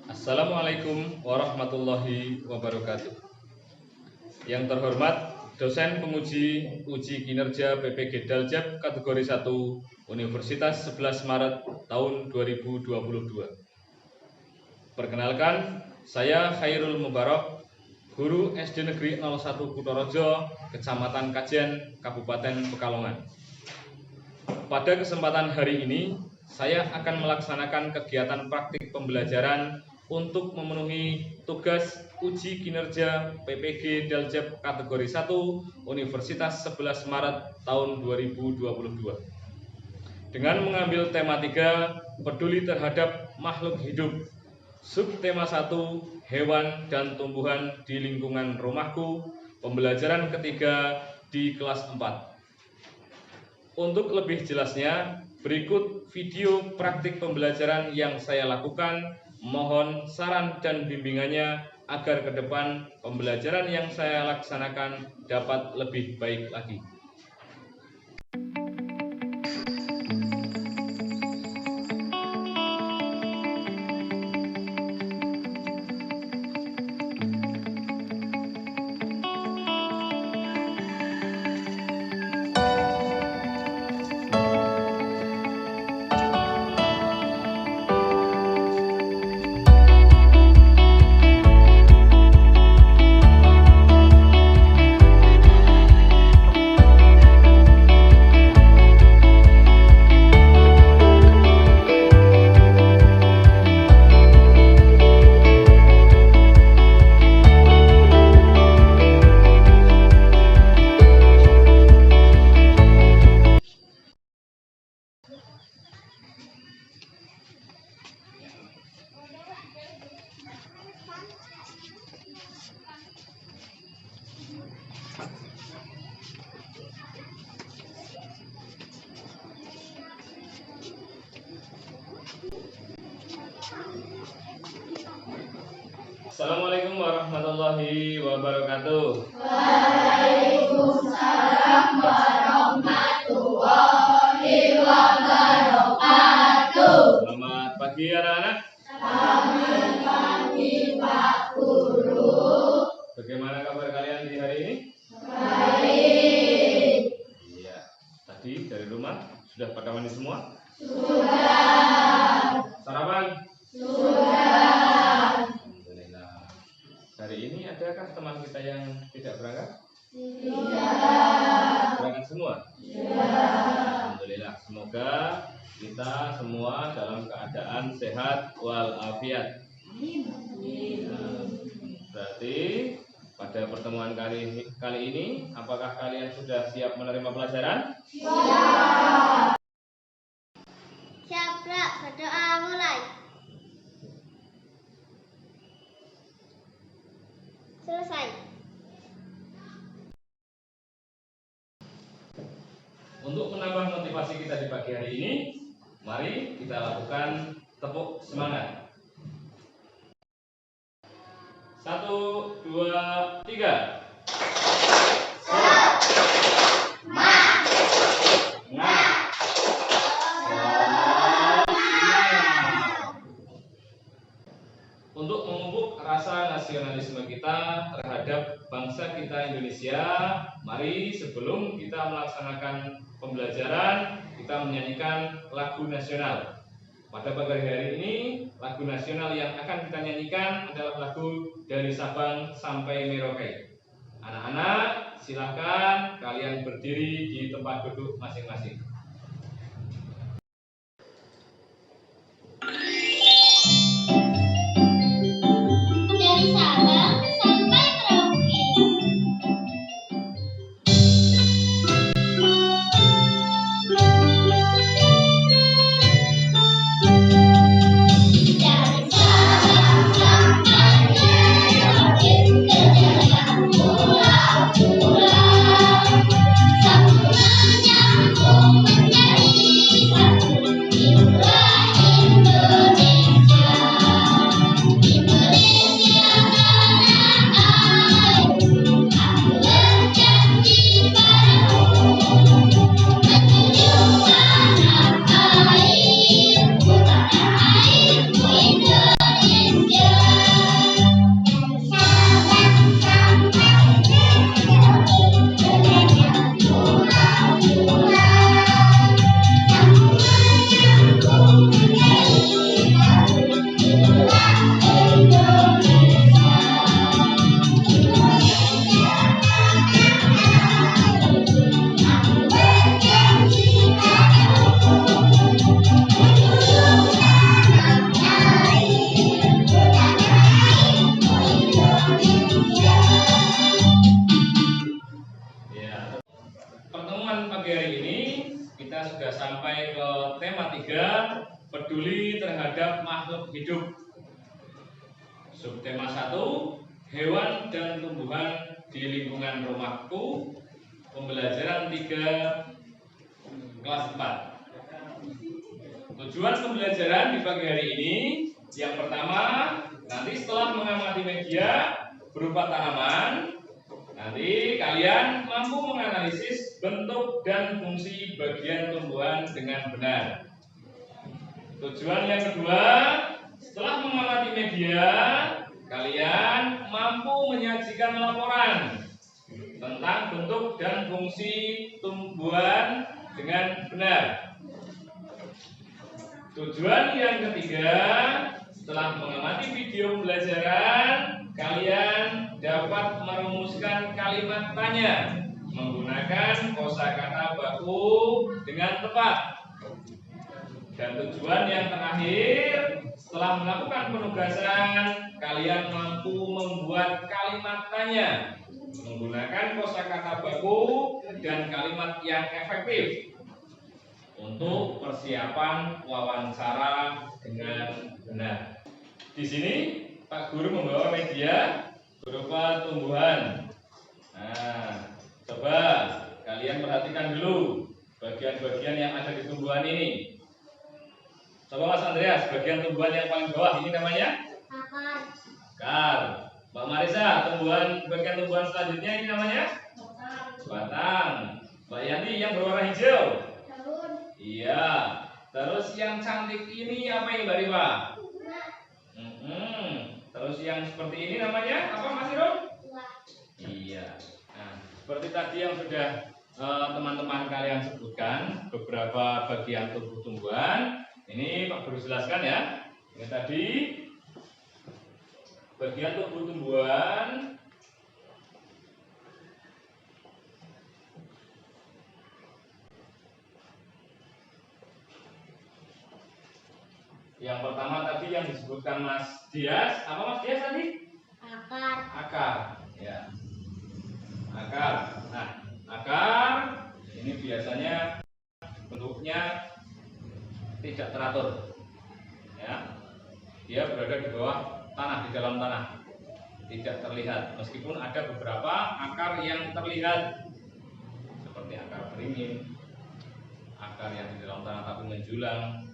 Assalamualaikum warahmatullahi wabarakatuh. Yang terhormat dosen penguji uji kinerja PPG Daljab kategori 1 Universitas 11 Maret tahun 2022. Perkenalkan, saya Khairul Mubarak, guru SD Negeri 01 Kutorojo, Kecamatan Kajen, Kabupaten Pekalongan. Pada kesempatan hari ini, saya akan melaksanakan kegiatan praktik pembelajaran untuk memenuhi tugas uji kinerja PPG Daljab kategori 1 Universitas 11 Maret tahun 2022. Dengan mengambil tema 3, peduli terhadap makhluk hidup. Subtema 1, hewan dan tumbuhan di lingkungan rumahku, pembelajaran ketiga di kelas 4. Untuk lebih jelasnya, berikut video praktik pembelajaran yang saya lakukan. Mohon saran dan bimbingannya agar ke depan pembelajaran yang saya laksanakan dapat lebih baik lagi. Assalamualaikum warahmatullahi wabarakatuh. Waalaikumsalam warahmatullahi wabarakatuh. Selamat pagi anak-anak. Selamat pagi Pak Guru. Bagaimana kabar kalian di hari ini? Baik. Iya. Tadi dari rumah sudah pada mandi semua? Sudah. Sarapan? Sudah. Alhamdulillah. Hari ini adakah teman kita yang tidak berangkat? Tidak. Berangkat semua? Tidak. Alhamdulillah. Semoga kita semua dalam keadaan sehat walafiat. Berarti pada pertemuan kali ini, apakah kalian sudah siap menerima pelajaran? Siap. Siap, Kak. Berdoa mulai. Selesai. Untuk menambah motivasi kita di pagi hari ini, mari kita lakukan tepuk semangat. 1, 2, 3. Untuk memupuk rasa nasionalisme kita terhadap bangsa kita Indonesia, mari sebelum kita melaksanakan pembelajaran, kita menyanyikan lagu nasional. Pada pagi hari ini, lagu nasional yang akan kita nyanyikan adalah lagu Dari Sabang Sampai Merauke. Anak-anak, silakan kalian berdiri di tempat duduk masing-masing. Dari Sabang sampai Merauke. Dari Sabang sampai Merauke, terjaga pulau-pulau, sambung menyambung. peduli terhadap makhluk hidup. Subtema 1, hewan dan tumbuhan di lingkungan rumahku. Pembelajaran 3 kelas 4. Tujuan pembelajaran di pagi hari ini, yang pertama, nanti setelah mengamati media berupa tanaman, nanti kalian mampu menganalisis bentuk dan fungsi bagian tumbuhan dengan benar. Tujuan yang kedua, setelah mengamati media, kalian mampu menyajikan laporan tentang bentuk dan fungsi tumbuhan dengan benar. Tujuan yang ketiga, setelah mengamati video pembelajaran, kalian dapat merumuskan kalimat tanya menggunakan kosakata baku dengan tepat. Dan tujuan yang terakhir, setelah melakukan penugasan, kalian mampu membuat kalimat tanya menggunakan kosakata baku dan kalimat yang efektif untuk persiapan wawancara dengan benar. Di sini Pak Guru membawa media berupa tumbuhan. Nah, coba kalian perhatikan dulu bagian-bagian yang ada di tumbuhan ini. Coba Mas Andreas, bagian tumbuhan yang paling bawah ini namanya? Akar. Mbak Marisa, bagian tumbuhan selanjutnya ini namanya? Batang. Mbak Yanti, yang berwarna hijau? Iya. Terus yang cantik ini apa ini Mbak Riva? Terus yang seperti ini namanya apa Mas Irum? Iya. Nah, seperti tadi yang sudah teman-teman kalian sebutkan beberapa bagian tubuh tumbuhan. Ini Pak Guru jelaskan ya. Ini tadi bagian tubuh tumbuhan. Yang pertama tadi yang disebutkan Mas Dias, apa Mas Dias tadi? Akar. Ya. Akar. Nah, akar ini biasanya bentuknya tidak teratur. Ya. Dia berada di bawah tanah, di dalam tanah. Tidak terlihat, meskipun ada beberapa akar yang terlihat seperti akar beringin, akar yang di dalam tanah tapi menjulang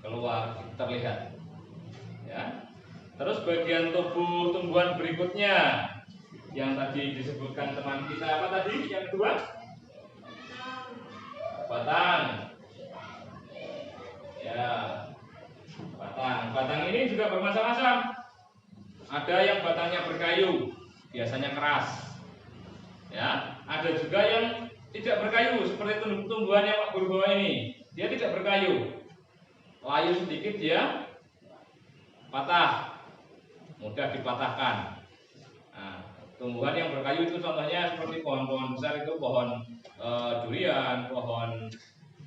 keluar, itu terlihat. Ya. Terus bagian tubuh tumbuhan berikutnya yang tadi disebutkan teman kita apa tadi? Yang kedua? Batang. Ya. Batang ini juga bermacam-macam. Ada yang batangnya berkayu, biasanya keras. Ya, ada juga yang tidak berkayu seperti tumbuhan yang Pak Guru bawa ini. Dia tidak berkayu. Layu sedikit dia patah, mudah dipatahkan. Nah, tumbuhan yang berkayu itu contohnya seperti pohon-pohon besar itu pohon durian, pohon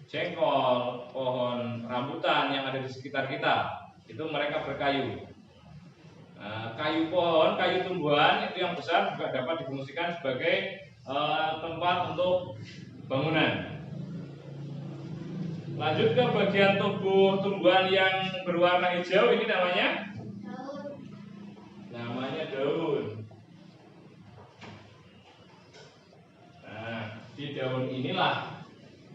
jengkol, pohon rambutan yang ada di sekitar kita. Itu mereka berkayu. Nah, kayu tumbuhan itu yang besar juga dapat difungsikan sebagai tempat untuk bangunan. Lanjut ke bagian tubuh tumbuhan yang berwarna hijau, ini namanya? Namanya daun. Nah, di daun inilah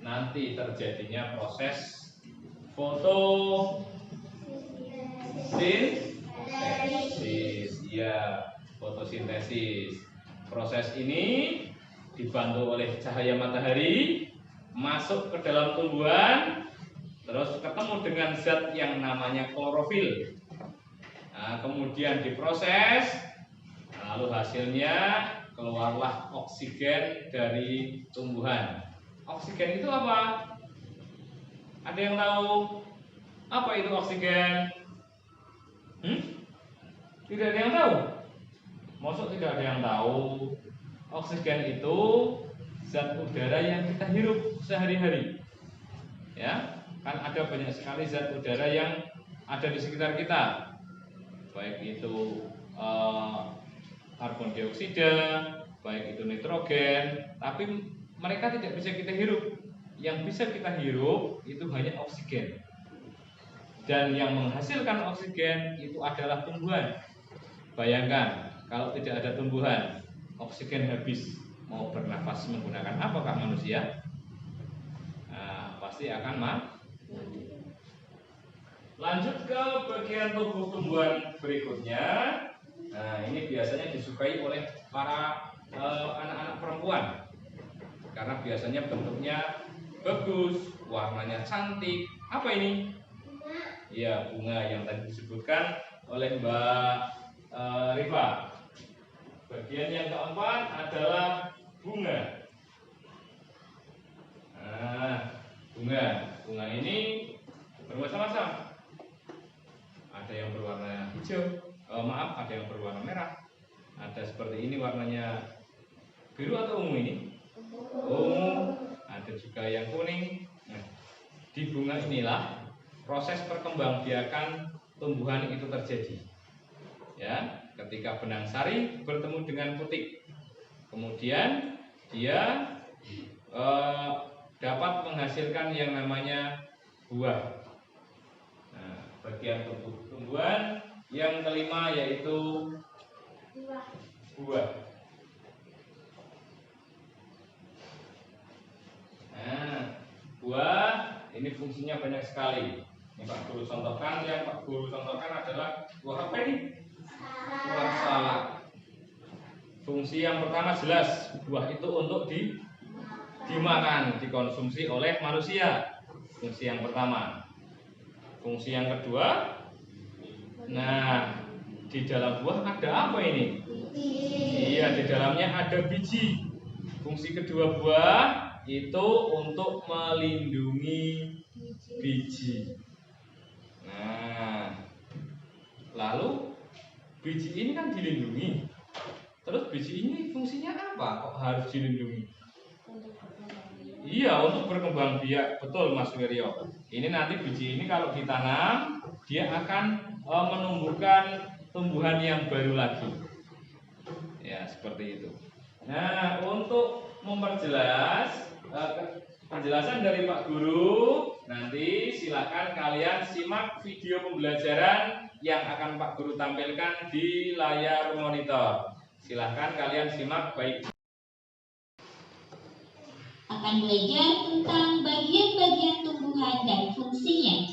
nanti terjadinya proses fotosintesis. Ya, fotosintesis. Proses ini dibantu oleh cahaya matahari masuk ke dalam tumbuhan, terus ketemu dengan zat yang namanya klorofil. Nah, kemudian diproses, lalu hasilnya keluarlah oksigen dari tumbuhan. Oksigen itu apa? Ada yang tahu apa itu oksigen? Tidak ada yang tahu. Maksud tidak ada yang tahu. Oksigen itu zat udara yang kita hirup sehari-hari. Ya, kan ada banyak sekali zat udara yang ada di sekitar kita. Baik itu karbon dioksida, baik itu nitrogen, tapi mereka tidak bisa kita hirup. Yang bisa kita hirup itu hanya oksigen. dan yang menghasilkan oksigen itu adalah tumbuhan. Bayangkan kalau tidak ada tumbuhan, oksigen habis, mau bernafas menggunakan apakah manusia? Nah, pasti akan mati. Lanjut ke bagian tubuh tumbuhan berikutnya. Nah, ini biasanya disukai oleh para anak-anak perempuan karena biasanya bentuknya bagus, warnanya cantik. Apa ini? Ya, bunga yang tadi disebutkan oleh Mbak Rifa. Bagian yang keempat adalah bunga. Nah, bunga ini bermacam-macam. Ada yang berwarna hijau, ada yang berwarna merah. Ada seperti ini warnanya biru atau ungu ini? Ungu. Ada juga yang kuning. Nah, di bunga inilah proses perkembangbiakan tumbuhan itu terjadi. Ya, ketika benang sari bertemu dengan putik, kemudian dia dapat menghasilkan yang namanya buah. Nah, bagian tubuh tumbuhan yang kelima yaitu buah. Nah, buah ini fungsinya banyak sekali. Ini Pak Guru contohkan. Yang Pak Guru contohkan adalah buah apa ini? Buah salak. Fungsi yang pertama jelas, buah itu untuk dimakan, dikonsumsi oleh manusia. Fungsi yang pertama. Fungsi yang kedua, nah, di dalam buah ada apa ini? Iya, di dalamnya ada biji. Fungsi kedua buah itu untuk melindungi biji. Nah, lalu biji ini kan dilindungi. Terus biji ini fungsinya apa? Kok harus dilindungi? Iya, untuk berkembang biak. Betul, Mas Wiryo. Ini nanti biji ini kalau ditanam, dia akan menumbuhkan tumbuhan yang baru lagi. Ya, seperti itu. Nah, untuk memperjelas penjelasan dari Pak Guru, nanti silakan kalian simak video pembelajaran yang akan Pak Guru tampilkan di layar monitor. Silakan kalian simak baik. Akan belajar tentang bagian-bagian tumbuhan dan fungsinya.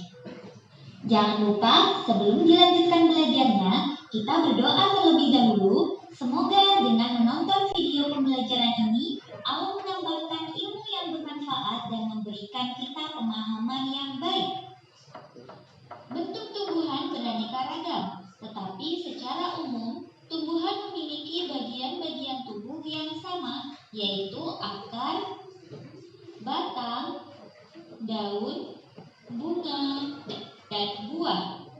Jangan lupa sebelum dilanjutkan belajarnya, kita berdoa terlebih dahulu. Semoga dengan menonton video pembelajaran ini, Allah menambahkan ilmu yang bermanfaat dan memberikan kita pemahaman yang baik. Bentuk tumbuhan beraneka ragam, tetapi secara umum, tumbuhan memiliki bagian-bagian tubuh yang sama, yaitu akar, batang, daun, bunga, dan buah.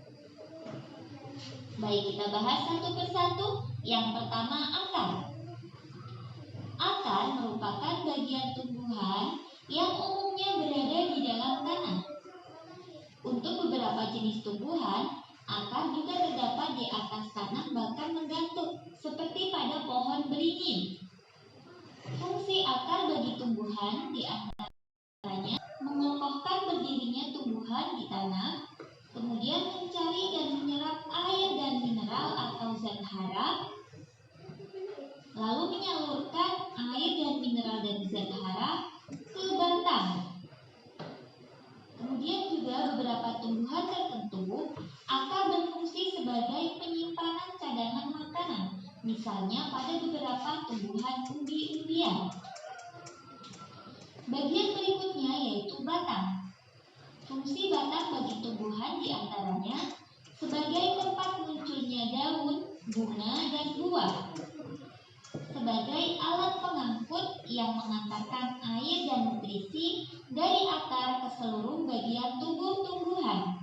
Baik, kita bahas satu persatu. Yang pertama, akar. Akar merupakan bagian tumbuhan yang umumnya berada di dalam tanah. Untuk beberapa jenis tumbuhan, akar juga terdapat di atas tanah bahkan menggantung, seperti pada pohon beringin. Fungsi akar bagi tumbuhan di antaranya mengokohkan berdirinya tumbuhan di tanah, kemudian mencari dan menyerap air dan mineral atau zat hara, lalu menyalurkan air dan mineral dan zat hara ke batang. Kemudian juga beberapa tumbuhan tertentu akar berfungsi sebagai penyimpanan cadangan makanan, misalnya pada beberapa tumbuhan umbi-umbian. Bagian berikutnya yaitu batang. Fungsi batang bagi tumbuhan diantaranya sebagai tempat munculnya daun, bunga, dan buah, sebagai alat pengangkut yang mengantarkan air dan nutrisi dari akar ke seluruh bagian tubuh tumbuhan,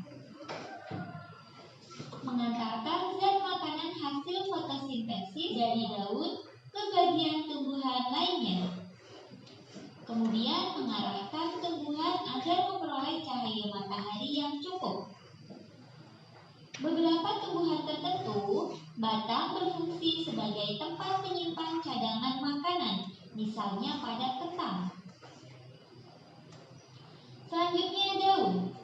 mengantarkan zat makanan hasil fotosintesis dari daun ke bagian tumbuhan lainnya, kemudian mengarahkan tumbuhan agar memperoleh cahaya matahari yang cukup. Beberapa tumbuhan tertentu, batang berfungsi sebagai tempat menyimpan cadangan makanan, misalnya pada kentang. Selanjutnya, daun.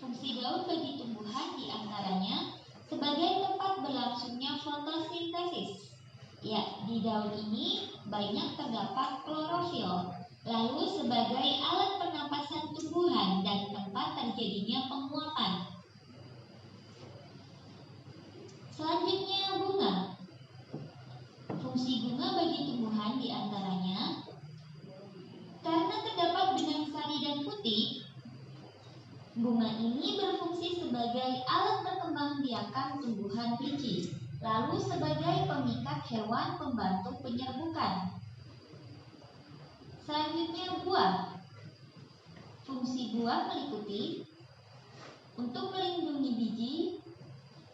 Fungsi daun bagi tumbuhan diantaranya sebagai tempat berlangsungnya fotosintesis. Ya, di daun ini banyak terdapat klorofil, lalu sebagai alat pernapasan tumbuhan dan tempat terjadinya penguapan. Selanjutnya bunga. Fungsi bunga bagi tumbuhan diantaranya karena terdapat benang sari dan putih, bunga ini berfungsi sebagai alat perkembangbiakan tumbuhan biji, lalu sebagai pemikat hewan pembantu penyerbukan. Selanjutnya buah. Fungsi buah meliputi untuk melindungi biji,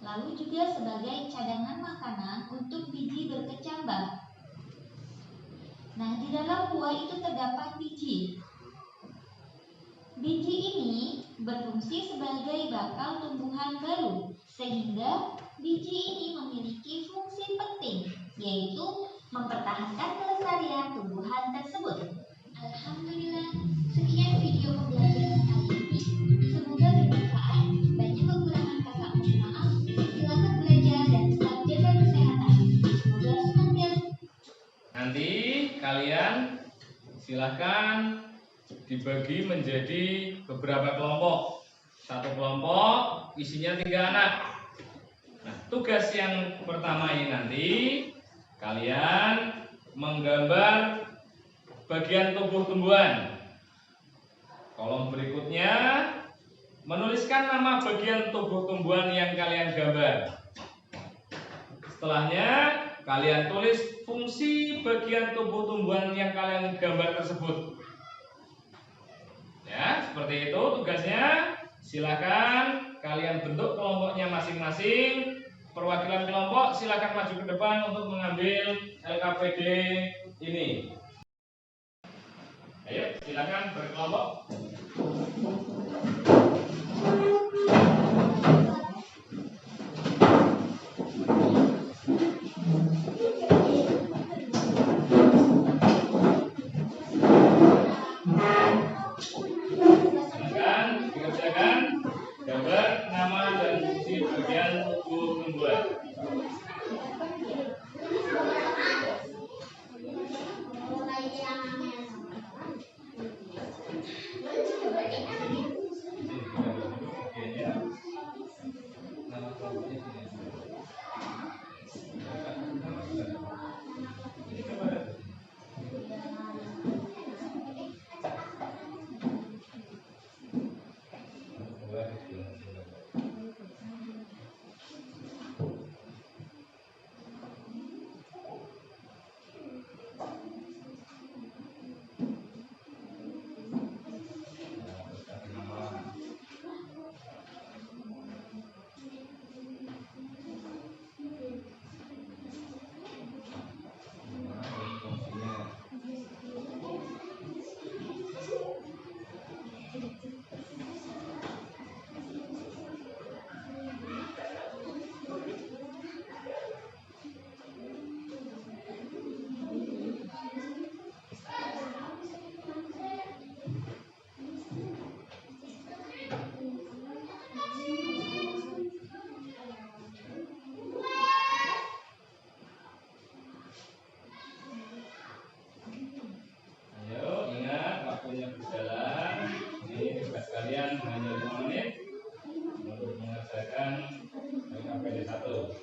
lalu juga sebagai cadangan makanan untuk biji berkecambah. Nah, di dalam buah itu terdapat biji. Biji ini berfungsi sebagai bakal tumbuhan baru, sehingga biji ini memiliki fungsi penting, yaitu mempertahankan kelestarian tumbuhan tersebut. Alhamdulillah, sekian video pembelajaran kali ini. Semoga bermanfaat. Banyak kekurangan kakak mohon maaf. Silakan belajar dan tetap jaga kesehatan. Semoga senantiasa. Nanti kalian silahkan dibagi menjadi beberapa kelompok. Satu kelompok isinya 3 anak. Nah, tugas yang pertama ini nanti kalian menggambar bagian tubuh tumbuhan. Kolom berikutnya menuliskan nama bagian tubuh tumbuhan yang kalian gambar. Setelahnya kalian tulis fungsi bagian tubuh tumbuhan yang kalian gambar tersebut. Ya, seperti itu tugasnya. Silakan kalian bentuk kelompoknya masing-masing. Perwakilan kelompok silakan maju ke depan untuk mengambil LKPD ini. Ayo, silakan berkelompok. Silakan dikerjakan gambar nama dan fungsi bagian tubuh tumbuhan. Kalian hanya 5 menit untuk mengerjakan LKPD 1.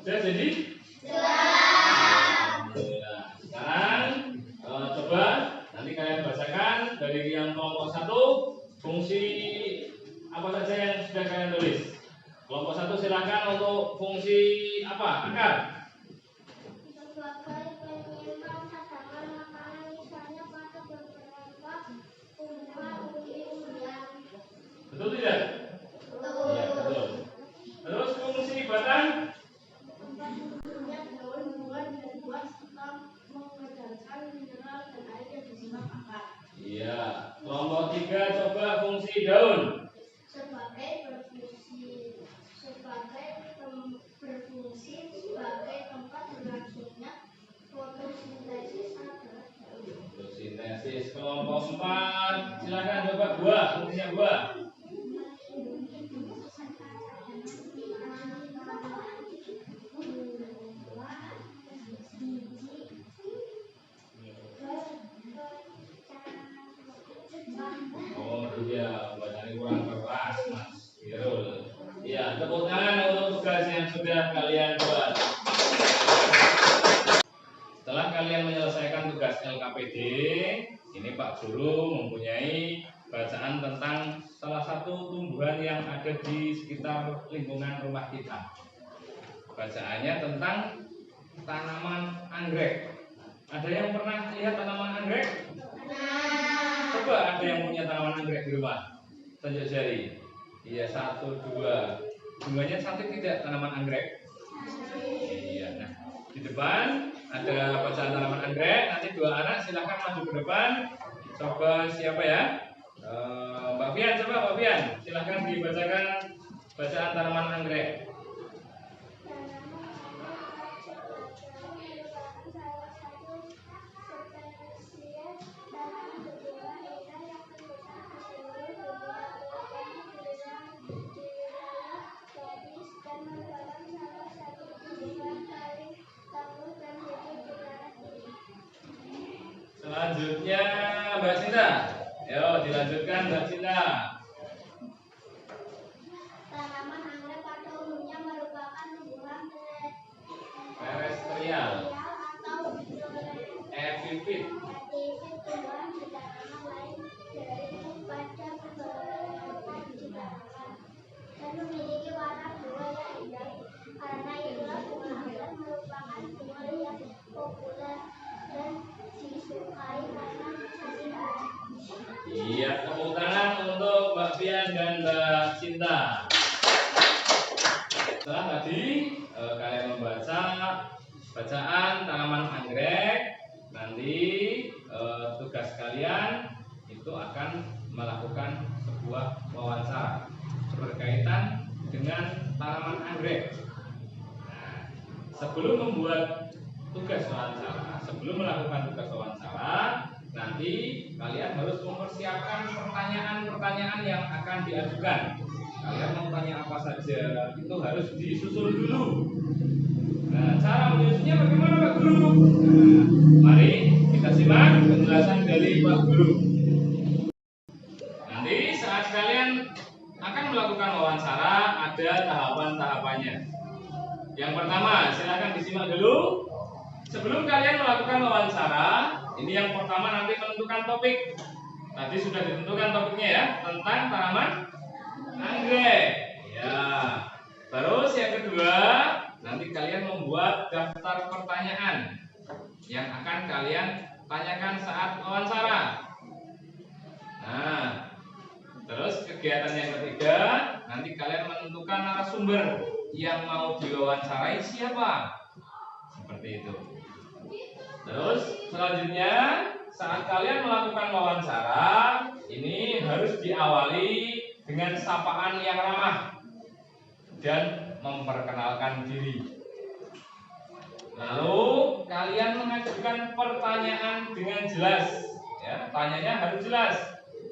Sudah jadi? Alhamdulillah. Sekarang coba nanti kalian bacakan dari yang kelompok 1 fungsi apa saja yang sudah kalian tulis. Kelompok 1 silakan untuk fungsi apa? Akar. Sebagai penyimpan cadangan makanan, misalnya pada beberapa tumbuhan Betul tidak? Iya, betul. Terus fungsi batang? Daun, buah, dan buah serta mengedarkan mineral dan air yang bersifat akar. Iya. Kelompok 3 coba fungsi daun. Berfungsi sebagai tempat berlangsungnya fotosintesis adalah daun. Fotosintesis. Kelompok 4 silakan coba buah, fungsinya buah. Oh iya, bacanya kurang keras, Mas Irul. Ya, tepuk tangan untuk tugas yang sudah kalian buat. Setelah kalian menyelesaikan tugas LKPD, ini Pak Guru mempunyai bacaan tentang salah satu tumbuhan yang ada di sekitar lingkungan rumah kita. Bacaannya tentang tanaman anggrek. Ada yang pernah lihat tanaman anggrek? Coba ada yang punya tanaman anggrek di rumah? Tunjuk jari. Iya, 1, 2. Bunganya cantik tidak tanaman anggrek? Iya. Nah, di depan ada bacaan tanaman anggrek. Nanti 2 anak silahkan maju ke depan. Coba siapa ya? Mbak Fian, coba Mbak Fian. Silahkan dibacakan bacaan tanaman anggrek. Selanjutnya Mbak Cinta. Yo, dilanjutkan Mbak Cinta. Tanaman anggrek pada umumnya merupakan tumbuhan Terestrial, atau epifit. tumbuhan di tanaman lain dari pada beberapa tanaman dan memiliki warna bunga yang indah. Karena itulah bunga anggrek merupakan bunga yang populer dan disukai karena keindahan. Iya, tepuk tangan untuk Mbak Fian dan Mbak Cinta. Setelah tadi kalian membaca bacaan tanaman anggrek, nanti tugas kalian itu akan melakukan sebuah wawancara berkaitan dengan tanaman anggrek. Nah, sebelum membuat tugas wawancara, sebelum melakukan tugas wawancara, nanti kalian harus mempersiapkan pertanyaan-pertanyaan yang akan diajukan. Kalian mau tanya apa saja itu harus disusun dulu. Nah, cara menyusunnya bagaimana Pak Guru? Nah, mari kita simak penjelasan dari Pak Guru. Nanti saat kalian akan melakukan wawancara ada tahapan-tahapannya. Yang pertama, silakan disimak dulu. Sebelum kalian melakukan wawancara, ini yang pertama nanti menentukan topik. Tadi sudah ditentukan topiknya ya, tentang tanaman anggrek. Ya. Terus yang kedua, nanti kalian membuat daftar pertanyaan yang akan kalian tanyakan saat wawancara. Nah, terus kegiatan yang ketiga, nanti kalian menentukan narasumber yang mau diwawancarai siapa. Seperti itu. Terus selanjutnya saat kalian melakukan wawancara ini harus diawali dengan sapaan yang ramah dan memperkenalkan diri. Lalu kalian mengajukan pertanyaan dengan jelas, ya, tanyanya harus jelas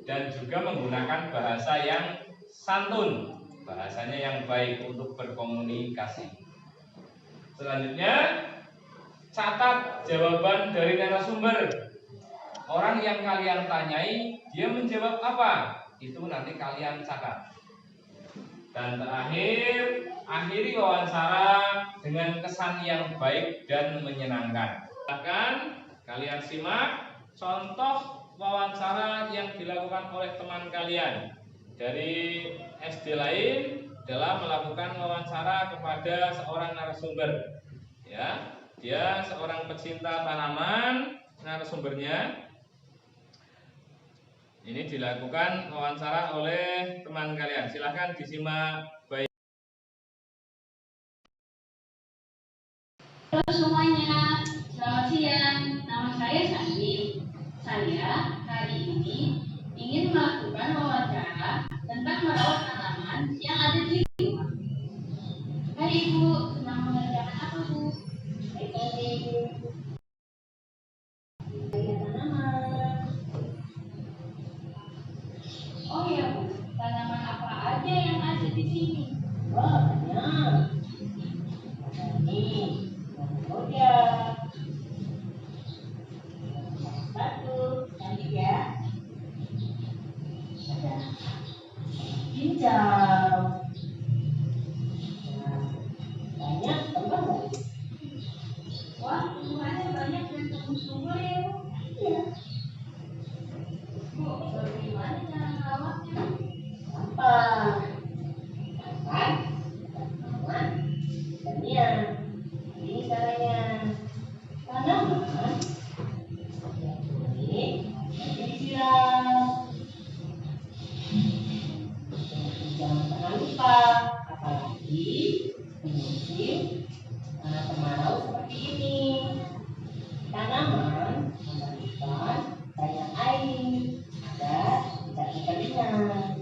dan juga menggunakan bahasa yang santun, bahasanya yang baik untuk berkomunikasi. Selanjutnya catat jawaban dari narasumber. Orang yang kalian tanyai, dia menjawab apa? Itu nanti kalian catat. Dan terakhir, akhiri wawancara dengan kesan yang baik dan menyenangkan. Silakan kalian simak contoh wawancara yang dilakukan oleh teman kalian dari SD lain dalam melakukan wawancara kepada seorang narasumber. Ya. Dia seorang pecinta tanaman, narasumbernya. Ini dilakukan wawancara oleh teman kalian. Silahkan disimak baik. Halo semuanya, selamat siang. Nama saya Sandi. Saya hari ini ingin melakukan wawancara tentang merawat tanaman yang ada di rumah. Hai Ibu, sedang mengerjakan apa Bu? Baik, tanaman. Oh ya Bu, tanaman apa aja yang ada di sini? Oh banyak. Ada ini, ada satu, cantik ya. Ada hijau. Nah, banyak teman nggak? Wah, tumbuhannya banyak dan tumbuh subur ya Bu. Iya. Bu, bagaimana cara merawatnya? Gampang. Kan? Tanaman. Tanian. Ini caranya. Tanaman. Ini disiram. Jangan pernah lupa, apalagi di musim kemarau seperti ini. Tanaman memerlukan banyak air agar tidak kekeringan.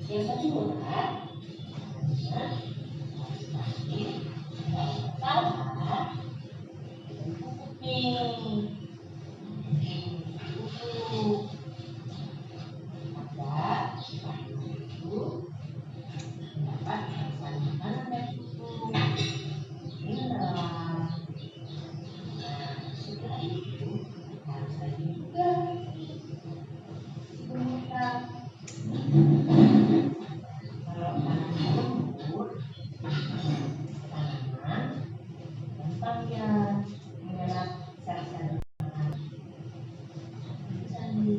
Yang kedua, harus rajin kalau salah dan pupuk nih. Pupuk agar tanaman itu dapat menghasilkan makanan dan pupuk mineral. Nah, setelah itu harus rajin juga penyihir. Kalau tanaman lembut, tanaman gampang ya menyerap sel-sel sandi.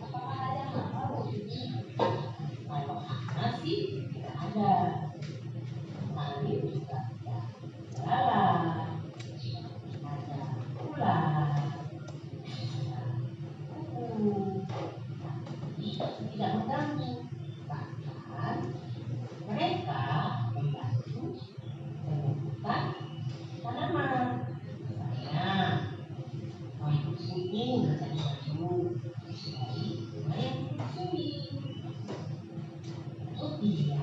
Apakah ada hama di sini? Kalau hama sih tidak ada. Tali juga tidak lalat. Ada ular, ada kuku, tapi tidak mengganggu. Bahkan mereka membantu menumbuhkan tanaman. Misalnya, bambu kuning menjadi madu dari lumayan bersumi. Oh iya,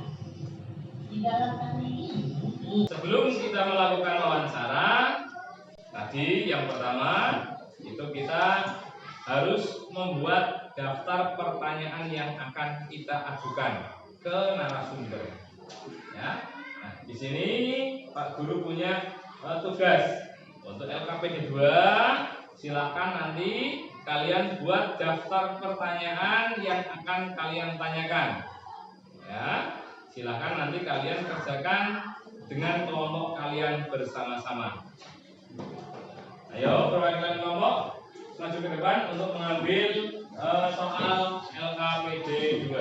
di dalam tanah ini. Sebelum kita melakukan wawancara, tadi yang pertama itu kita harus membuat daftar pertanyaan yang akan kita ajukan ke narasumber. Ya. Nah, di sini Pak Guru punya tugas untuk LKPD 2. Silakan nanti kalian buat daftar pertanyaan yang akan kalian tanyakan. Ya, silakan nanti kalian kerjakan dengan kelompok kalian bersama-sama. Ayo, perwakilan kelompok maju ke depan untuk mengambil soal LKPD 2.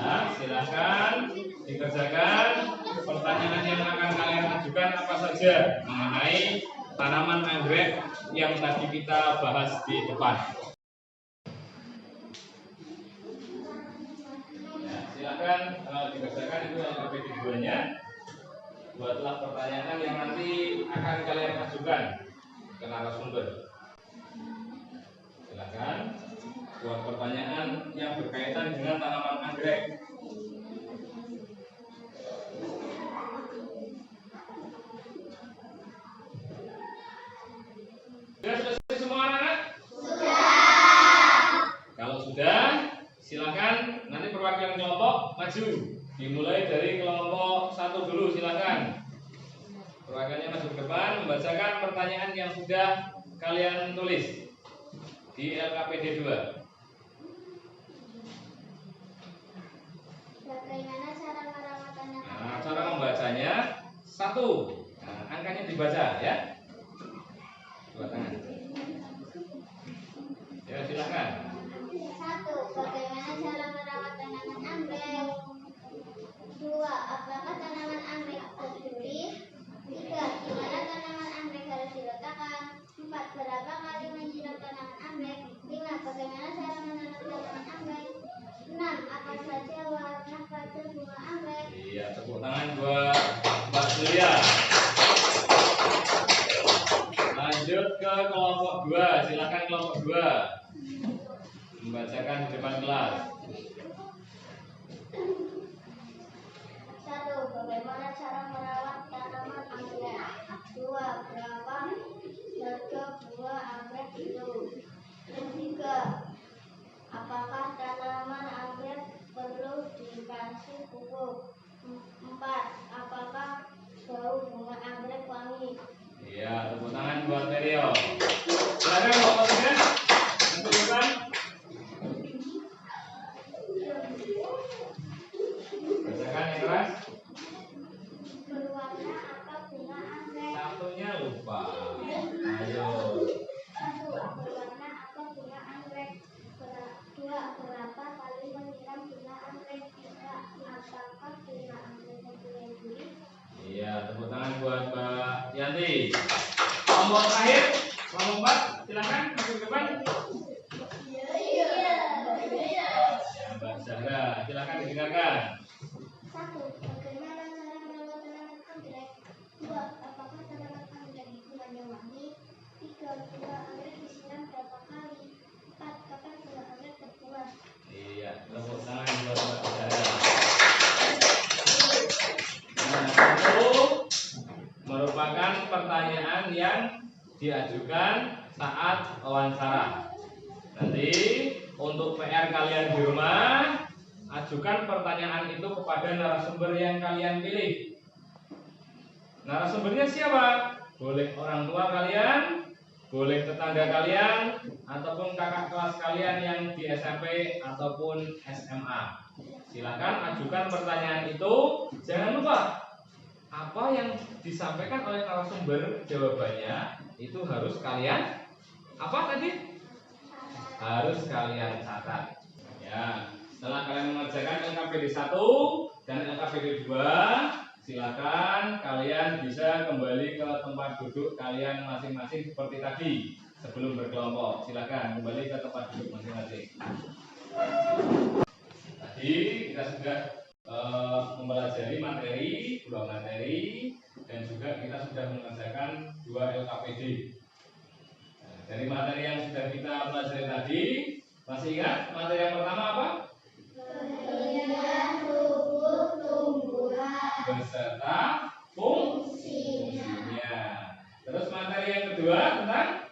Nah, silakan dikerjakan pertanyaan yang akan kalian ajukan apa saja mengenai tanaman anggrek yang tadi kita bahas di depan. Nah, silakan dikerjakan itu LKPD 2-nya. Buatlah pertanyaan yang nanti akan kalian ajukan ke narasumber. Silakan buat pertanyaan yang berkaitan dengan tanaman anggrek. Sudah selesai semua anak-anak? Sudah. Kalau sudah, silakan nanti perwakilan kelompok maju. Dimulai dari kelompok 1 dulu, silakan. Perwakilannya maju ke depan membacakan pertanyaan yang sudah kalian tulis di LKPD 2. Bagaimana cara merawat tanaman? Nah, cara membacanya 1. Nah, angkanya dibaca ya. Dua tangan. Ya, silakan. 1. Bagaimana cara merawat tanaman anggrek? 2. Apakah tanaman anggrek berduri? 3. Lanjut ke kelompok 2. Silakan kelompok 2 membacakan di depan kelas. 1. Bagaimana cara merawat tanaman anggrek? 2. Berapa harga buah anggrek itu? 3. Apakah tanaman anggrek perlu dikasih pupuk? 4. Apakah bau bunga anggrek wangi? Iya, tepuk tangan buat Mario. Silakan kelompok 3. Untuk depan. Bacakan yang keras. Berwarna apa bunga anggrek? Satunya lupa. Ayo. 1. Berwarna apa bunga anggrek? 2. Berapa kali menyiram bunga anggrek? 3. Apakah bunga anggrek mempunyai duri? Iya, tepuk tangan buat Mbak Yanti. Kelompok terakhir, kelompok 4, silakan masuk ke depan. Ya, Mbak Zahra, silakan didengarkan. 1. Bagaimana cara merawat tanaman anggrek? 2. Apakah tanaman anggrek bunganya wangi? 3. Bunga anggrek disiram berapa kali? 4. Kapan bunga anggrek berbuah? Iya, tepuk tangan buat Mbak Zahra. Nah, itu merupakan pertanyaan yang diajukan saat wawancara. Nanti untuk PR kalian di rumah, ajukan pertanyaan itu kepada narasumber yang kalian pilih. Narasumbernya siapa? Boleh orang tua kalian, boleh tetangga kalian, ataupun kakak kelas kalian yang di SMP ataupun SMA. Silakan ajukan pertanyaan itu. Jangan lupa apa yang disampaikan oleh narasumber, jawabannya itu harus kalian apa tadi? Harus kalian catat. Ya, setelah kalian mengerjakan LKPD 1 dan LKPD 2, silakan kalian bisa kembali ke tempat duduk kalian masing-masing seperti tadi sebelum berkelompok. Silakan kembali ke tempat duduk masing-masing. Tadi kita sudah mempelajari materi, 2 materi, dan juga kita sudah mengerjakan 2 LKPD. Nah, dari materi yang sudah kita pelajari tadi, masih ingat materi yang pertama apa? Penelitian tubuh tumbuhan. Beserta fungsinya. Terus materi yang kedua tentang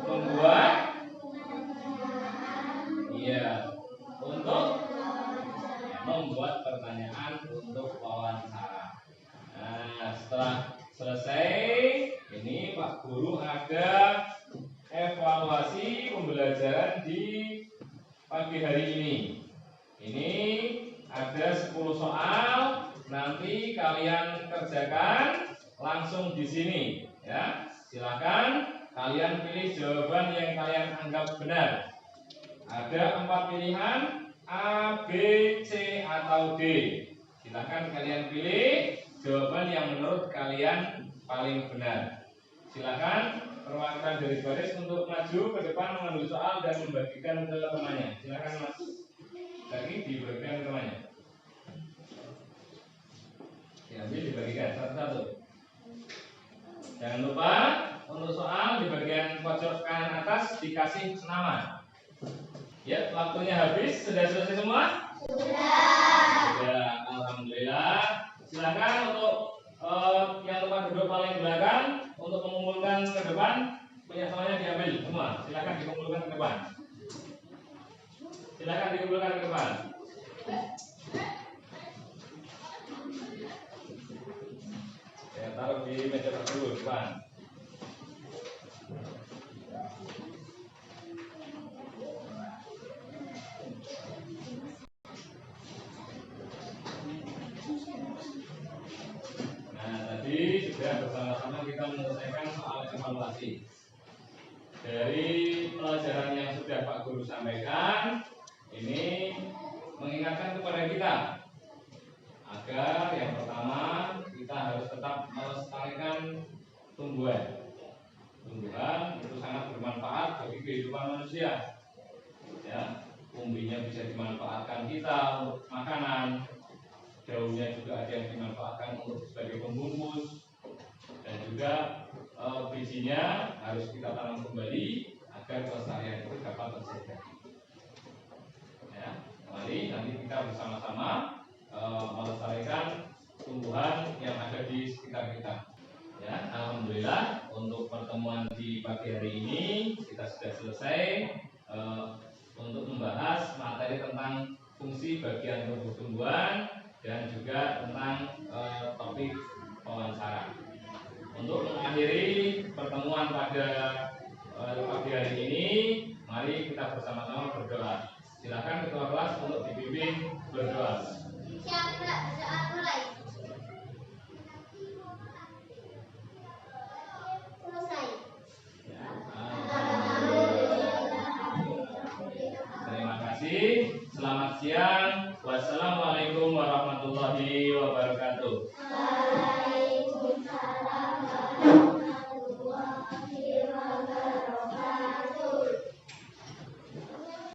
membuat, iya, untuk membuat pertanyaan untuk wawancara. Nah, setelah selesai ini Pak Guru ada evaluasi pembelajaran di pagi hari ini. Ini ada 10 soal, nanti kalian kerjakan langsung di sini ya. Silakan kalian pilih jawaban yang kalian anggap benar. Ada 4 pilihan, A, B, C, atau D. Silakan kalian pilih jawaban yang menurut kalian paling benar. Silakan perwakilan dari baris untuk maju ke depan mengambil soal dan membagikan ke temannya. Silakan Mas. Lagi dibagikan ke temannya. Diambil dibagikan satu-satu. Jangan lupa untuk soal di bagian pojok kanan atas dikasih nama. Ya, waktunya habis. Sudah selesai semua? Sudah, alhamdulillah. Silakan untuk yang tempat duduk paling belakang untuk mengumpulkan ke depan, punya semuanya diambil semua. Silakan dikumpulkan ke depan. Silakan dikumpulkan ke depan. Ya, taruh di meja dulu depan. Sudah bersama-sama kita menyelesaikan soal evaluasi. Dari pelajaran yang sudah Pak Guru sampaikan, ini mengingatkan kepada kita agar yang pertama kita harus tetap melestarikan tumbuhan. Tumbuhan itu sangat bermanfaat bagi kehidupan manusia. Ya, umbinya bisa dimanfaatkan kita untuk makanan, daunnya juga ada yang dimanfaatkan untuk sebagai pembungkus, dan juga bijinya harus kita tanam kembali agar kelestarian itu dapat terjaga. Ya, mari nanti kita bersama-sama melestarikan tumbuhan yang ada di sekitar kita. Ya, alhamdulillah untuk pertemuan di pagi hari ini kita sudah selesai untuk membahas materi tentang fungsi bagian tubuh tumbuhan dan juga tentang topik wawancara. Untuk mengakhiri pertemuan pada pagi hari ini, mari kita bersama-sama berdoa. Silakan ketua kelas untuk dibimbing berdoa. Siapa berdoa mulai? Selesai. Ya, terima kasih. Selamat siang. Wassalamualaikum warahmatullahi wabarakatuh.